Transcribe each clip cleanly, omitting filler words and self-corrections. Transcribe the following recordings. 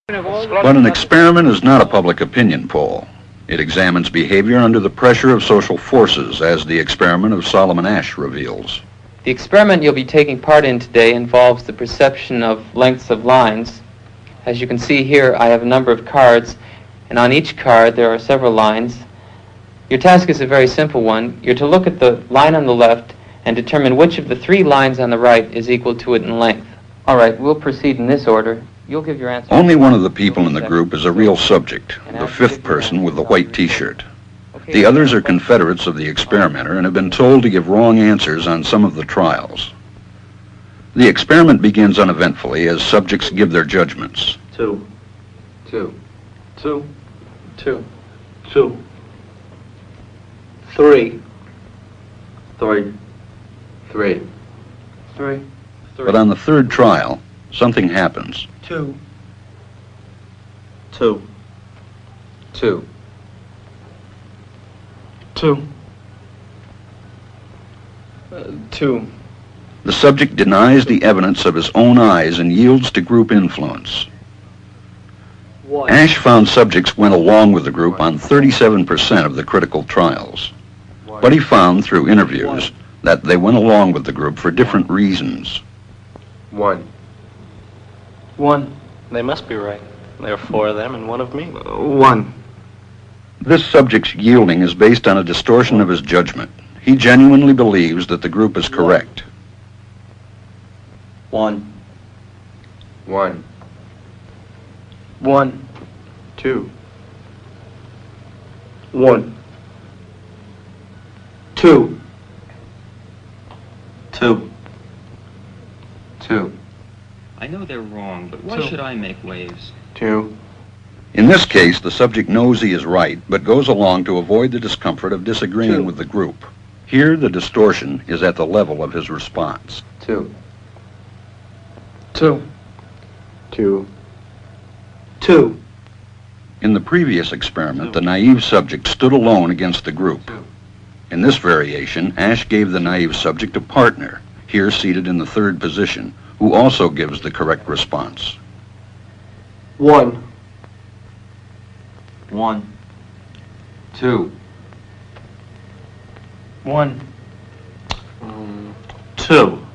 But an experiment is not a public opinion poll. It examines behavior under the pressure of social forces, as the experiment of Solomon Asch reveals. The experiment you'll be taking part in today involves the perception of lengths of lines. As you can see here, I have a number of cards, and on each card there are several lines. Your task is a very simple one. You're to look at the line on the left and determine which of the three lines on the right is equal to it in length. All right, we'll proceed in this order. You'll give your answer. Only one of the people in the group is a real subject, the fifth person with the white T-shirt. The others are confederates of the experimenter and have been told to give wrong answers on some of the trials. The experiment begins uneventfully as subjects give their judgments. 2, 2, 2, 2, 2, 3, 3, 3, 3. But on the third trial, something happens. 2, 2, 2, 2, 2. The subject denies the evidence of his own eyes and yields to group influence. Asch found subjects went along with the group on 37% of the critical trials. But he found through interviews that they went along with the group for different reasons. 1. 1. They must be right. There are 4 of them and 1 of me. 1. This subject's yielding is based on a distortion of his judgment. He genuinely believes that the group is correct. 1. 1. 1. 2. 1. 2. 2. 2. I know they're wrong, but why should I make waves? 2. In this case, the subject knows he is right, but goes along to avoid the discomfort of disagreeing with the group. Here, the distortion is at the level of his response. 2. 2. 2. 2. In the previous experiment, the naive subject stood alone against the group. In this variation, Asch gave the naive subject a partner, here seated in the third position, who also gives the correct response. 1. 1. 2. 1. 2.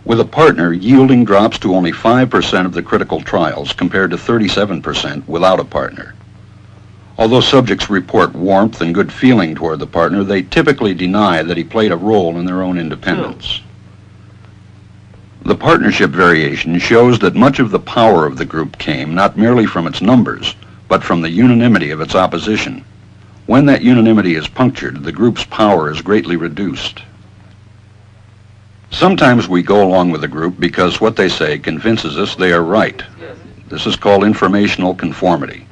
With a partner, yielding drops to only 5% of the critical trials compared to 37% without a partner. Although subjects report warmth and good feeling toward the partner, they typically deny that he played a role in their own independence. The partnership variation shows that much of the power of the group came not merely from its numbers, but from the unanimity of its opposition. When that unanimity is punctured, the group's power is greatly reduced. Sometimes we go along with the group because what they say convinces us they are right. This is called informational conformity.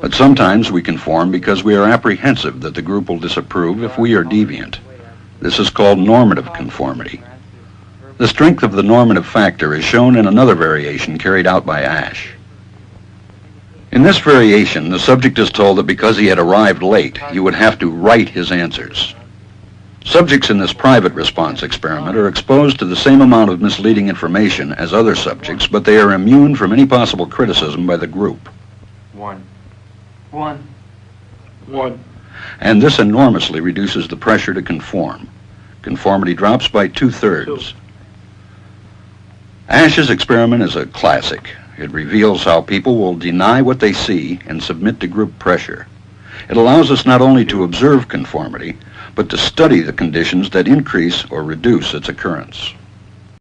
But sometimes we conform because we are apprehensive that the group will disapprove if we are deviant. This is called normative conformity. The strength of the normative factor is shown in another variation carried out by Asch. In this variation, the subject is told that because he had arrived late, he would have to write his answers. Subjects in this private response experiment are exposed to the same amount of misleading information as other subjects, but they are immune from any possible criticism by the group. 1. 1. 1. And this enormously reduces the pressure to conform. Conformity drops by 2/3. Asch's experiment is a classic. It reveals how people will deny what they see and submit to group pressure. It allows us not only to observe conformity, but to study the conditions that increase or reduce its occurrence.